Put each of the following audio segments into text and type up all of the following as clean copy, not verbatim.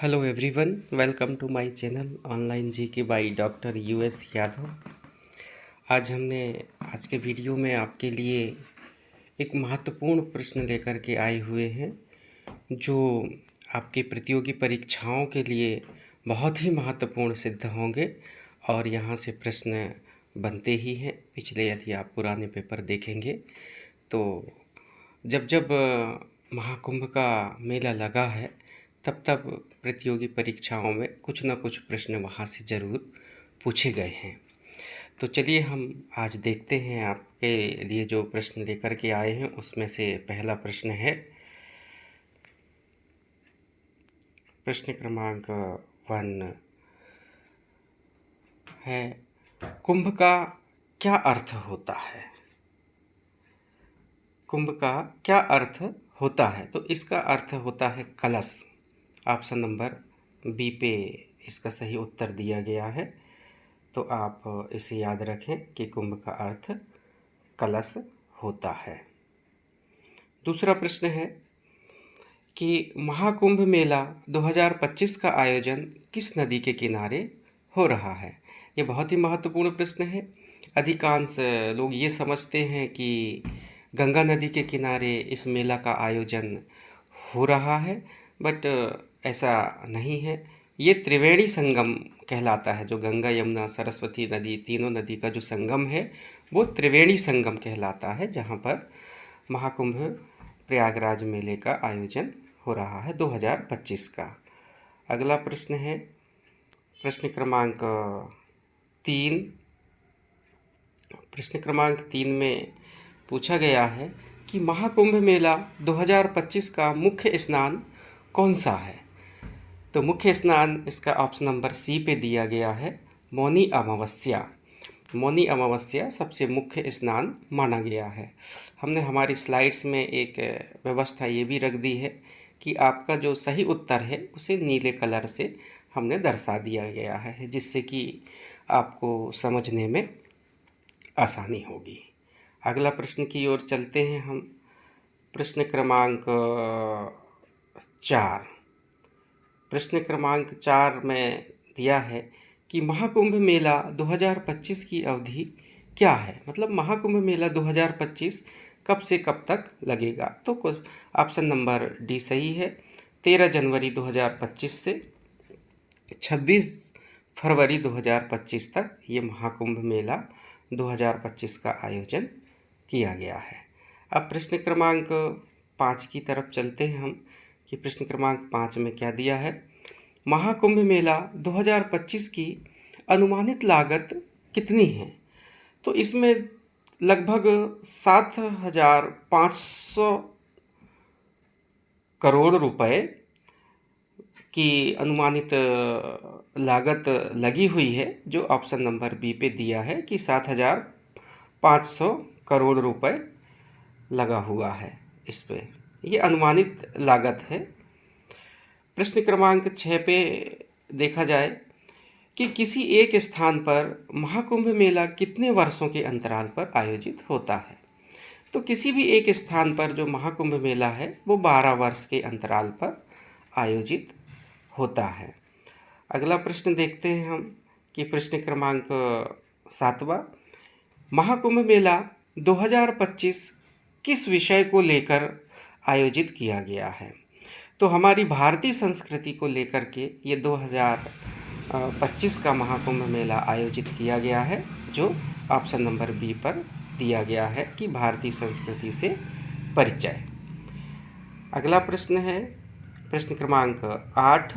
Hello everyone, welcome to my channel online GK by doctor US Yadav. आज के video में आपके लिए एक महत्वपूर्ण प्रश्न लेकर के आए हुए हैं जो आपकी प्रतियोगी परीक्षाओं के लिए बहुत ही महत्वपूर्ण सिद्ध होंगे। और यहाँ से प्रश्न बनते ही हैं। पिछले यदि आप पुराने पेपर देखेंगे तो जब जब महाकुंभ का मेला लगा है तब तब प्रतियोगी परीक्षाओं में कुछ न कुछ प्रश्न वहाँ से ज़रूर पूछे गए हैं। तो चलिए हम आज देखते हैं आपके लिए जो प्रश्न लेकर के आए हैं। उसमें से पहला प्रश्न है, प्रश्न क्रमांक 1 है, कुंभ का क्या अर्थ होता है? कुंभ का क्या अर्थ होता है? तो इसका अर्थ होता है कलश। ऑप्शन नंबर बी पे इसका सही उत्तर दिया गया है। तो आप इसे याद रखें कि कुंभ का अर्थ कलश होता है। दूसरा प्रश्न है कि महाकुंभ मेला 2025 का आयोजन किस नदी के किनारे हो रहा है? ये बहुत ही महत्वपूर्ण प्रश्न है। अधिकांश लोग ये समझते हैं कि गंगा नदी के किनारे इस मेला का आयोजन हो रहा है, बट ऐसा नहीं है। ये त्रिवेणी संगम कहलाता है। जो गंगा यमुना सरस्वती नदी, तीनों नदी का जो संगम है वो त्रिवेणी संगम कहलाता है, जहाँ पर महाकुंभ प्रयागराज मेले का आयोजन हो रहा है 2025 का। अगला प्रश्न है प्रश्न क्रमांक 3। प्रश्न क्रमांक 3 में पूछा गया है कि महाकुंभ मेला 2025 का मुख्य स्नान कौन सा है? तो मुख्य स्नान इसका ऑप्शन नंबर सी पे दिया गया है, मौनी अमावस्या। मौनी अमावस्या सबसे मुख्य स्नान माना गया है। हमने हमारी स्लाइड्स में एक व्यवस्था ये भी रख दी है कि आपका जो सही उत्तर है उसे नीले कलर से हमने दर्शा दिया गया है, जिससे कि आपको समझने में आसानी होगी। अगला प्रश्न की ओर चलते हैं हम। प्रश्न क्रमांक 4। प्रश्न क्रमांक 4 में दिया है कि महाकुंभ मेला 2025 की अवधि क्या है? मतलब महाकुंभ मेला 2025 कब से कब तक लगेगा? तो ऑप्शन नंबर डी सही है। 13 जनवरी 2025 से 26 फरवरी 2025 तक ये महाकुंभ मेला 2025 का आयोजन किया गया है। अब प्रश्न क्रमांक 5 की तरफ चलते हैं हम कि प्रश्न क्रमांक 5 में क्या दिया है। महाकुंभ मेला 2025 की अनुमानित लागत कितनी है? तो इसमें लगभग 7,500 करोड़ रुपए की अनुमानित लागत लगी हुई है, जो ऑप्शन नंबर बी पे दिया है कि 7,500 करोड़ रुपए लगा हुआ है इस पे। ये अनुमानित लागत है। प्रश्न क्रमांक 6 पे देखा जाए कि किसी एक स्थान पर महाकुंभ मेला कितने वर्षों के अंतराल पर आयोजित होता है? तो किसी भी एक स्थान पर जो महाकुंभ मेला है वो 12 वर्ष के अंतराल पर आयोजित होता है। अगला प्रश्न देखते हैं हम कि प्रश्न क्रमांक 7वां, महाकुंभ मेला 2025 किस विषय को लेकर आयोजित किया गया है? तो हमारी भारतीय संस्कृति को लेकर के ये 2025 का महाकुंभ मेला आयोजित किया गया है, जो ऑप्शन नंबर बी पर दिया गया है कि भारतीय संस्कृति से परिचय। अगला प्रश्न है प्रश्न क्रमांक 8।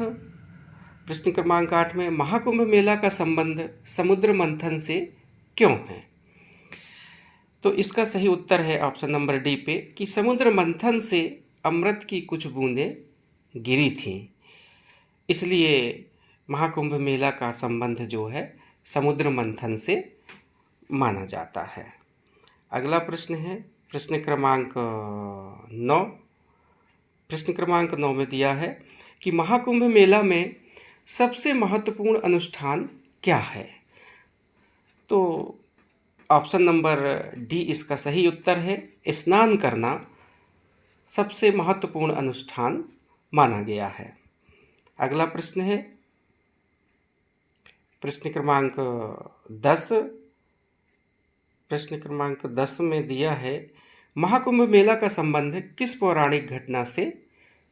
प्रश्न क्रमांक 8 में महाकुंभ मेला का संबंध समुद्र मंथन से क्यों है? तो इसका सही उत्तर है ऑप्शन नंबर डी पे कि समुद्र मंथन से अमृत की कुछ बूंदें गिरी थीं, इसलिए महाकुंभ मेला का संबंध जो है समुद्र मंथन से माना जाता है। अगला प्रश्न है प्रश्न क्रमांक 9। प्रश्न क्रमांक 9 में दिया है कि महाकुंभ मेला में सबसे महत्वपूर्ण अनुष्ठान क्या है? तो ऑप्शन नंबर डी इसका सही उत्तर है। स्नान करना सबसे महत्वपूर्ण अनुष्ठान माना गया है। अगला प्रश्न है प्रश्न क्रमांक 10। प्रश्न क्रमांक 10 में दिया है, महाकुंभ मेला का संबंध किस पौराणिक घटना से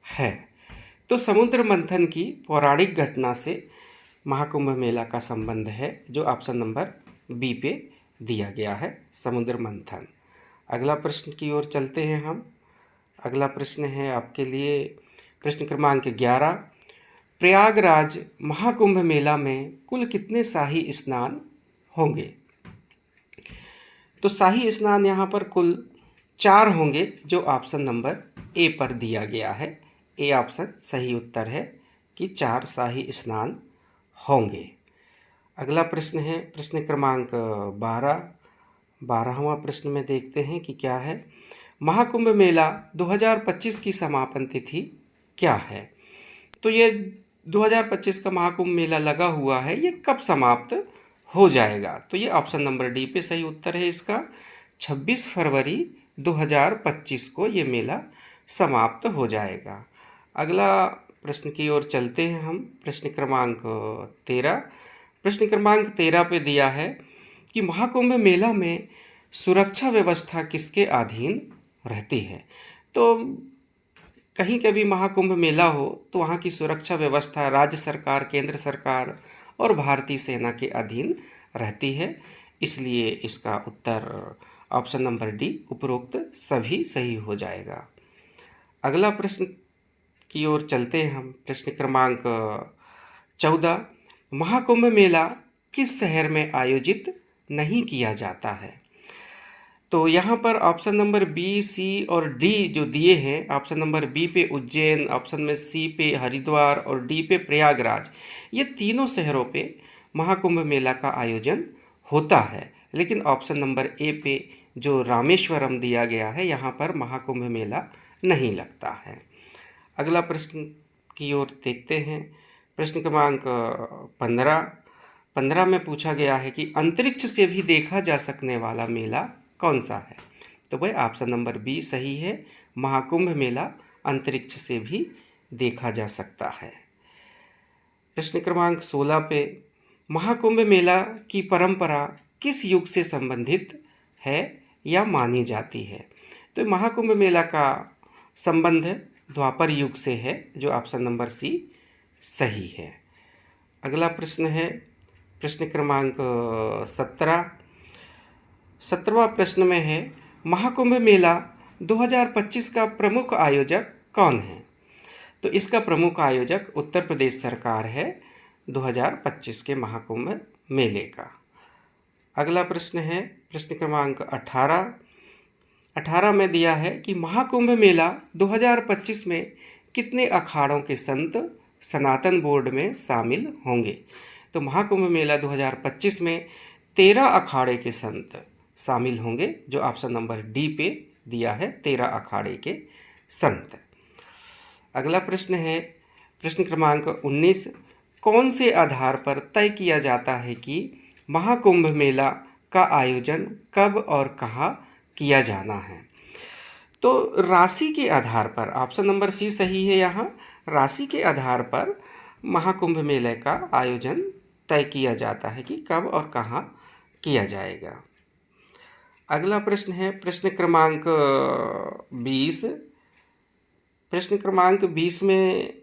है? तो समुद्र मंथन की पौराणिक घटना से महाकुंभ मेला का संबंध है, जो ऑप्शन नंबर बी पे दिया गया है, समुद्र मंथन। अगला प्रश्न की ओर चलते हैं हम। अगला प्रश्न है आपके लिए प्रश्न क्रमांक 11। प्रयागराज महाकुंभ मेला में कुल कितने शाही स्नान होंगे? तो शाही स्नान यहाँ पर कुल 4 होंगे, जो ऑप्शन नंबर ए पर दिया गया है। ए ऑप्शन सही उत्तर है कि 4 शाही स्नान होंगे। अगला प्रश्न है प्रश्न क्रमांक 12। 12वां प्रश्न में देखते हैं कि क्या है। महाकुंभ मेला 2025 की समापन तिथि क्या है? तो ये 2025 का महाकुंभ मेला लगा हुआ है, ये कब समाप्त हो जाएगा? तो ये ऑप्शन नंबर डी पे सही उत्तर है इसका। 26 फरवरी 2025 को ये मेला समाप्त हो जाएगा। अगला प्रश्न की ओर चलते हैं हम। प्रश्न क्रमांक 13। प्रश्न क्रमांक 13 पे दिया है कि महाकुंभ मेला में सुरक्षा व्यवस्था किसके अधीन रहती है? तो कहीं कभी महाकुंभ मेला हो तो वहाँ की सुरक्षा व्यवस्था राज्य सरकार, केंद्र सरकार और भारतीय सेना के अधीन रहती है, इसलिए इसका उत्तर ऑप्शन नंबर डी उपरोक्त सभी सही हो जाएगा। अगला प्रश्न की ओर चलते हैं हम। प्रश्न क्रमांक 14। महाकुंभ मेला किस शहर में आयोजित नहीं किया जाता है? तो यहाँ पर ऑप्शन नंबर बी, सी और डी जो दिए हैं, ऑप्शन नंबर बी पे उज्जैन, ऑप्शन में सी पे हरिद्वार और डी पे प्रयागराज, ये तीनों शहरों पे महाकुंभ मेला का आयोजन होता है, लेकिन ऑप्शन नंबर ए पे जो रामेश्वरम दिया गया है, यहाँ पर महाकुंभ मेला नहीं लगता है। अगला प्रश्न की ओर देखते हैं। प्रश्न क्रमांक 15 में पूछा गया है कि अंतरिक्ष से भी देखा जा सकने वाला मेला कौन सा है? तो भाई ऑप्शन नंबर बी सही है, महाकुंभ मेला अंतरिक्ष से भी देखा जा सकता है। प्रश्न क्रमांक 16 पे महाकुंभ मेला की परंपरा किस युग से संबंधित है या मानी जाती है? तो महाकुंभ मेला का संबंध द्वापर युग से है, जो ऑप्शन नंबर सी सही है। अगला प्रश्न है प्रश्न क्रमांक 17। 17वां प्रश्न में है, महाकुंभ मेला 2025 का प्रमुख आयोजक कौन है? तो इसका प्रमुख आयोजक उत्तर प्रदेश सरकार है 2025 के महाकुंभ मेले का। अगला प्रश्न है प्रश्न क्रमांक 18। 18 में दिया है कि महाकुंभ मेला 2025 में कितने अखाड़ों के संत सनातन बोर्ड में शामिल होंगे? तो महाकुंभ मेला 2025 में 13 अखाड़े के संत शामिल होंगे, जो ऑप्शन नंबर डी पे दिया है, 13 अखाड़े के संत। अगला प्रश्न है प्रश्न क्रमांक 19। कौन से आधार पर तय किया जाता है कि महाकुंभ मेला का आयोजन कब और कहाँ किया जाना है? तो राशि के आधार पर, ऑप्शन नंबर सी सही है। यहाँ राशि के आधार पर महाकुंभ मेले का आयोजन तय किया जाता है कि कब और कहाँ किया जाएगा। अगला प्रश्न है प्रश्न क्रमांक 20। प्रश्न क्रमांक 20 में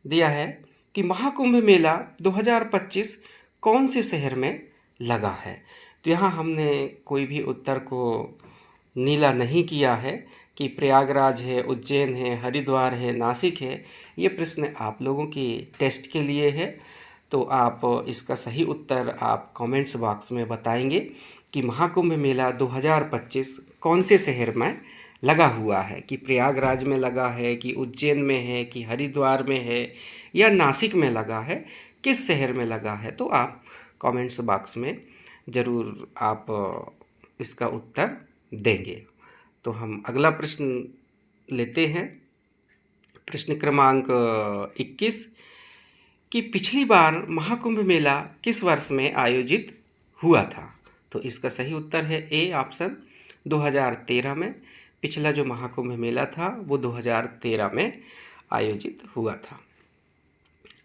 दिया है कि महाकुंभ मेला 2025 कौन से शहर में लगा है? तो यहाँ हमने कोई भी उत्तर को नीला नहीं किया है कि प्रयागराज है, उज्जैन है, हरिद्वार है, नासिक है। ये प्रश्न आप लोगों की टेस्ट के लिए है, तो आप इसका सही उत्तर आप कमेंट्स बॉक्स में बताएंगे कि महाकुंभ मेला 2025 कौन से शहर में लगा हुआ है, कि प्रयागराज में लगा है, कि उज्जैन में है, कि हरिद्वार में है या नासिक में लगा है, किस शहर में लगा है? तो आप कमेंट्स बॉक्स में ज़रूर आप इसका उत्तर देंगे। तो हम अगला प्रश्न लेते हैं। प्रश्न क्रमांक 21 कि पिछली बार महाकुंभ मेला किस वर्ष में आयोजित हुआ था? तो इसका सही उत्तर है ए ऑप्शन 2013 में। पिछला जो महाकुंभ मेला था वो 2013 में आयोजित हुआ था।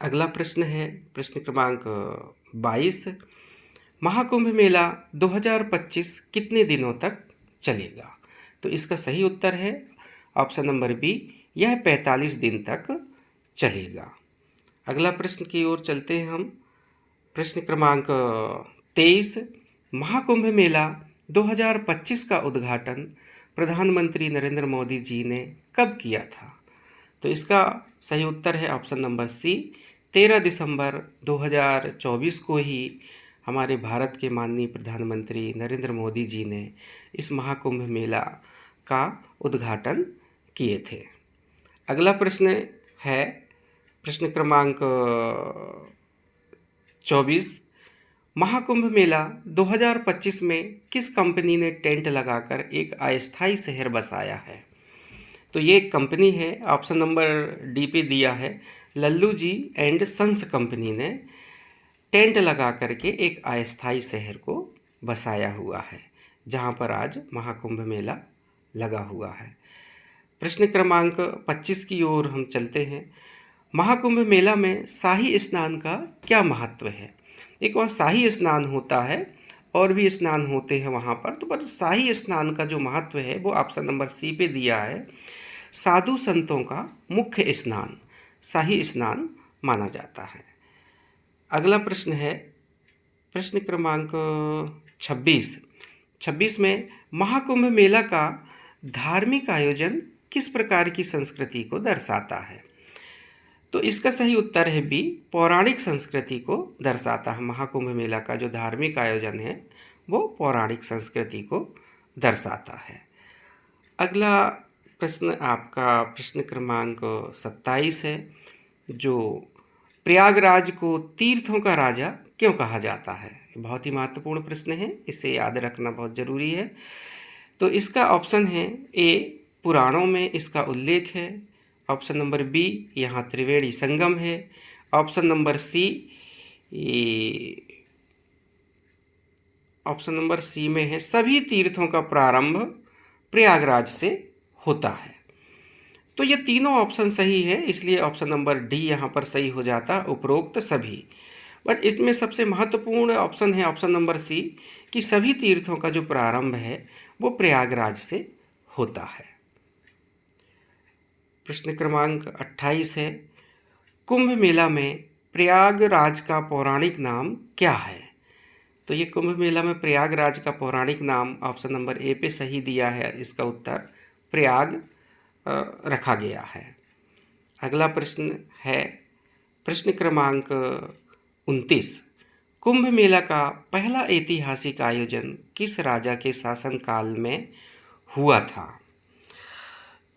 अगला प्रश्न है प्रश्न क्रमांक 22। महाकुंभ मेला 2025 कितने दिनों तक चलेगा? तो इसका सही उत्तर है ऑप्शन नंबर बी, यह 45 दिन तक चलेगा। अगला प्रश्न की ओर चलते हैं हम। प्रश्न क्रमांक 23। महाकुंभ मेला 2025 का उद्घाटन प्रधानमंत्री नरेंद्र मोदी जी ने कब किया था? तो इसका सही उत्तर है ऑप्शन नंबर सी, 13 दिसंबर 2024 को ही हमारे भारत के माननीय प्रधानमंत्री नरेंद्र मोदी जी ने इस महाकुंभ मेला का उद्घाटन किए थे। अगला प्रश्न है प्रश्न क्रमांक 24। महाकुंभ मेला 2025 में किस कंपनी ने टेंट लगाकर एक अस्थायी शहर बसाया है? तो ये एक कंपनी है, ऑप्शन नंबर डी पे दिया है, लल्लू जी एंड सन्स कंपनी ने टेंट लगा करके एक अस्थायी शहर को बसाया हुआ है, जहाँ पर आज महाकुंभ मेला लगा हुआ है। प्रश्न क्रमांक 25 की ओर हम चलते हैं। महाकुंभ मेला में शाही स्नान का क्या महत्व है? एक वहाँ शाही स्नान होता है और भी स्नान होते हैं वहाँ पर शाही स्नान का जो महत्व है वो ऑप्शन नंबर सी पे दिया है। साधु संतों का मुख्य स्नान शाही स्नान माना जाता है। अगला प्रश्न है प्रश्न क्रमांक 26 में महाकुंभ मेला का धार्मिक आयोजन किस प्रकार की संस्कृति को दर्शाता है? तो इसका सही उत्तर है बी, पौराणिक संस्कृति को दर्शाता है। महाकुंभ मेला का जो धार्मिक आयोजन है वो पौराणिक संस्कृति को दर्शाता है। अगला प्रश्न आपका प्रश्न क्रमांक 27 है, जो प्रयागराज को तीर्थों का राजा क्यों कहा जाता है? बहुत ही महत्वपूर्ण प्रश्न है, इसे याद रखना बहुत ज़रूरी है। तो इसका ऑप्शन है ए, पुराणों में इसका उल्लेख है। ऑप्शन नंबर बी, यहाँ त्रिवेणी संगम है। Option number C, option number C में है सभी तीर्थों का प्रारंभ प्रयागराज से होता है। तो ये तीनों ऑप्शन सही है, इसलिए ऑप्शन नंबर डी यहाँ पर सही हो जाता, उपरोक्त सभी। बट इसमें सबसे महत्वपूर्ण ऑप्शन है ऑप्शन नंबर सी, कि सभी तीर्थों का जो प्रारंभ है वो प्रयागराज से होता है। प्रश्न क्रमांक 28 है, कुंभ मेला में प्रयागराज का पौराणिक नाम क्या है? तो ये कुंभ मेला में प्रयागराज का पौराणिक नाम ऑप्शन नंबर ए पे सही दिया है, इसका उत्तर प्रयाग रखा गया है। अगला प्रश्न है प्रश्न क्रमांक 29। कुंभ मेला का पहला ऐतिहासिक आयोजन किस राजा के शासनकाल में हुआ था?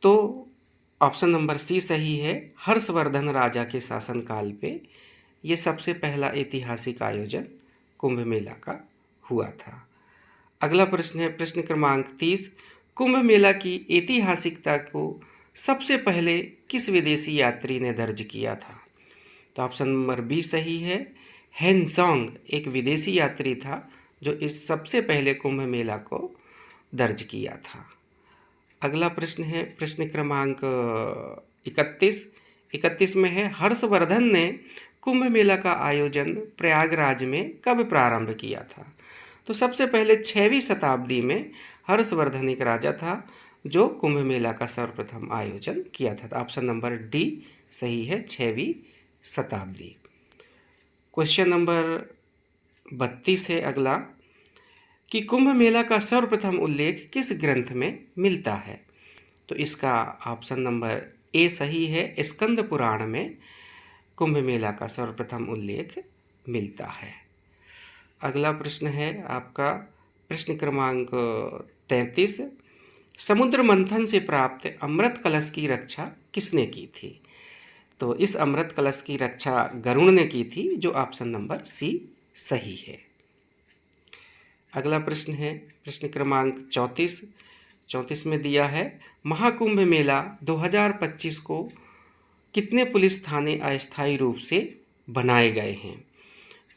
तो ऑप्शन नंबर सी सही है, हर्षवर्धन राजा के शासनकाल पे ये सबसे पहला ऐतिहासिक आयोजन कुंभ मेला का हुआ था। अगला प्रश्न है प्रश्न क्रमांक 30। कुंभ मेला की ऐतिहासिकता को सबसे पहले किस विदेशी यात्री ने दर्ज किया था? तो ऑप्शन नंबर बी सही है, हेनसोंग एक विदेशी यात्री था जो इस सबसे पहले कुंभ मेला को दर्ज किया था। अगला प्रश्न है प्रश्न क्रमांक 31 में है, हर्षवर्धन ने कुंभ मेला का आयोजन प्रयागराज में कब प्रारंभ किया था? तो सबसे पहले 6वीं शताब्दी में हर्षवर्धन एक राजा था जो कुंभ मेला का सर्वप्रथम आयोजन किया था। तो ऑप्शन नंबर डी सही है, 6वीं शताब्दी। क्वेश्चन नंबर 32 है अगला, कि कुंभ मेला का सर्वप्रथम उल्लेख किस ग्रंथ में मिलता है? तो इसका ऑप्शन नंबर ए सही है, स्कंद पुराण में कुंभ मेला का सर्वप्रथम उल्लेख मिलता है। अगला प्रश्न है आपका प्रश्न क्रमांक 33। समुद्र मंथन से प्राप्त अमृत कलश की रक्षा किसने की थी? तो इस अमृत कलश की रक्षा गरुड़ ने की थी, जो ऑप्शन नंबर सी सही है। अगला प्रश्न है प्रश्न क्रमांक 34 में दिया है, महाकुंभ मेला 2025 को कितने पुलिस थाने अस्थायी रूप से बनाए गए हैं?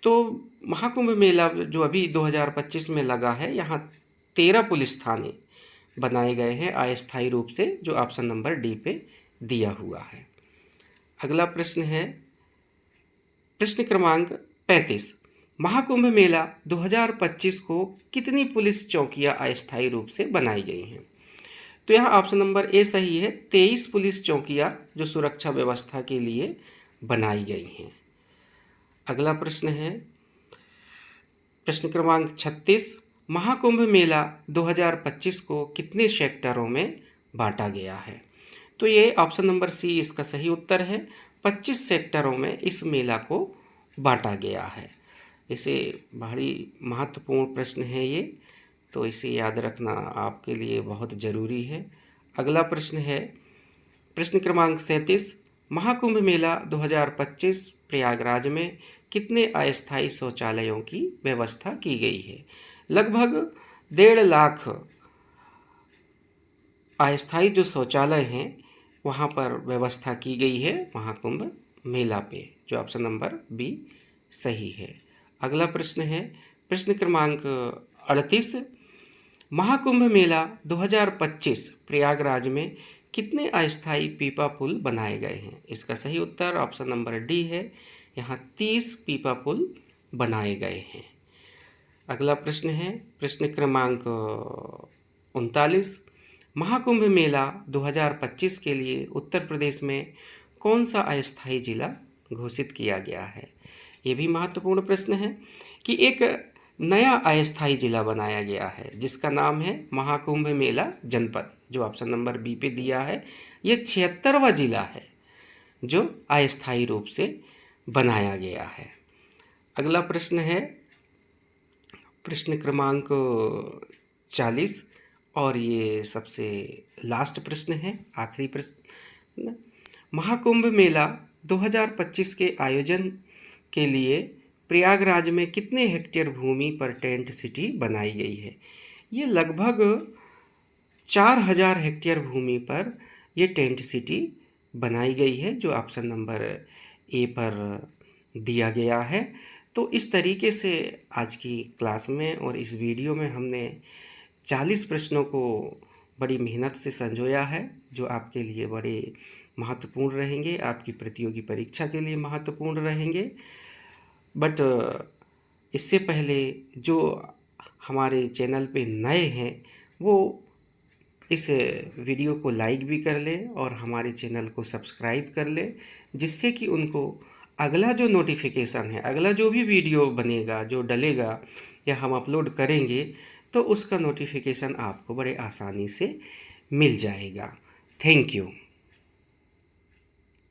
तो महाकुंभ मेला जो अभी 2025 में लगा है, यहाँ 13 पुलिस थाने बनाए गए हैं अस्थायी रूप से, जो ऑप्शन नंबर डी पे दिया हुआ है। अगला प्रश्न है प्रश्न क्रमांक 35, महाकुंभ मेला 2025 को कितनी पुलिस चौकियां अस्थायी रूप से बनाई गई हैं? तो यहाँ ऑप्शन नंबर ए सही है, 23 पुलिस चौकियां जो सुरक्षा व्यवस्था के लिए बनाई गई हैं। अगला प्रश्न है प्रश्न क्रमांक 36, महाकुंभ मेला 2025 को कितने सेक्टरों में बांटा गया है? तो ये ऑप्शन नंबर सी इसका सही उत्तर है, 25 सेक्टरों में इस मेला को बांटा गया है। इसे बड़ी महत्वपूर्ण प्रश्न है ये, तो इसे याद रखना आपके लिए बहुत ज़रूरी है। अगला प्रश्न है प्रश्न क्रमांक 37, महाकुंभ मेला 2025 प्रयागराज में कितने अस्थायी शौचालयों की व्यवस्था की गई है? लगभग 1.5 लाख अस्थायी जो शौचालय हैं वहाँ पर व्यवस्था की गई है महाकुंभ मेला पे, जो ऑप्शन नंबर बी सही है। अगला प्रश्न है प्रश्न क्रमांक 38, महाकुंभ मेला 2025 प्रयागराज में कितने अस्थायी पीपा पुल बनाए गए हैं? इसका सही उत्तर ऑप्शन नंबर डी है, यहाँ 30 पीपा पुल बनाए गए हैं। अगला प्रश्न है प्रश्न क्रमांक 39, महाकुंभ मेला 2025 के लिए उत्तर प्रदेश में कौन सा अस्थायी जिला घोषित किया गया है? ये भी महत्वपूर्ण प्रश्न है कि एक नया अस्थायी जिला बनाया गया है जिसका नाम है महाकुंभ मेला जनपद, जो ऑप्शन नंबर बी पे दिया है। ये 76वां जिला है जो अस्थायी रूप से बनाया गया है। अगला प्रश्न है प्रश्न क्रमांक 40 और ये सबसे लास्ट प्रश्न है, आखिरी प्रश्न। महाकुंभ मेला 2025 के आयोजन के लिए प्रयागराज में कितने हेक्टेयर भूमि पर टेंट सिटी बनाई गई है? ये लगभग 4000 हेक्टेयर भूमि पर ये टेंट सिटी बनाई गई है, जो ऑप्शन नंबर ए पर दिया गया है। तो इस तरीके से आज की क्लास में और इस वीडियो में हमने 40 प्रश्नों को बड़ी मेहनत से संजोया है, जो आपके लिए बड़े महत्वपूर्ण रहेंगे, आपकी प्रतियोगी परीक्षा के लिए महत्वपूर्ण रहेंगे। बट इससे पहले जो हमारे चैनल पे नए हैं वो इस वीडियो को लाइक भी कर ले और हमारे चैनल को सब्सक्राइब कर ले, जिससे कि उनको अगला जो नोटिफिकेशन है, अगला जो भी वीडियो बनेगा, जो डलेगा या हम अपलोड करेंगे, तो उसका नोटिफिकेशन आपको बड़े आसानी से मिल जाएगा। Thank you.